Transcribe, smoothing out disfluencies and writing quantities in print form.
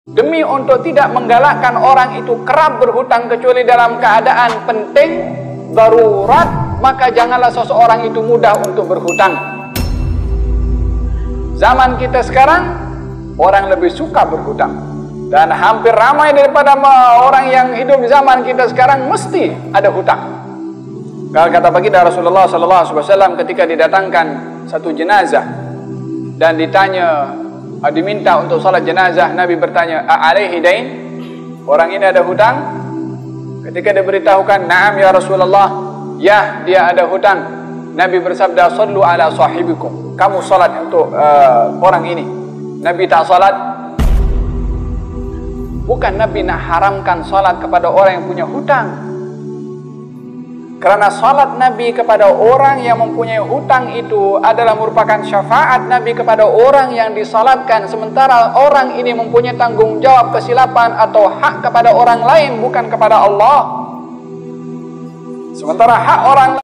Demi untuk tidak menggalakkan orang itu kerap berhutang kecuali dalam keadaan penting, darurat, maka janganlah seseorang itu mudah untuk berhutang. Zaman kita sekarang, orang lebih suka berhutang. Dan hampir ramai daripada orang yang hidup di zaman kita sekarang mesti ada hutang. Kalau kata baginda Rasulullah SAW ketika didatangkan satu jenazah dan diminta untuk salat jenazah, Nabi bertanya, "A'alaihi dain?" Orang ini ada hutang? Ketika diberitahukan, "Na'am ya Rasulullah," ya, dia ada hutang. Nabi bersabda, "Sallu ala sahibikum." Kamu salat untuk orang ini. Nabi tak salat. Bukan Nabi nak haramkan salat kepada orang yang punya hutang. Kerana salat Nabi kepada orang yang mempunyai hutang itu adalah merupakan syafaat Nabi kepada orang yang disalatkan, sementara orang ini mempunyai tanggungjawab kesilapan atau hak kepada orang lain, bukan kepada Allah. Sementara hak orang lain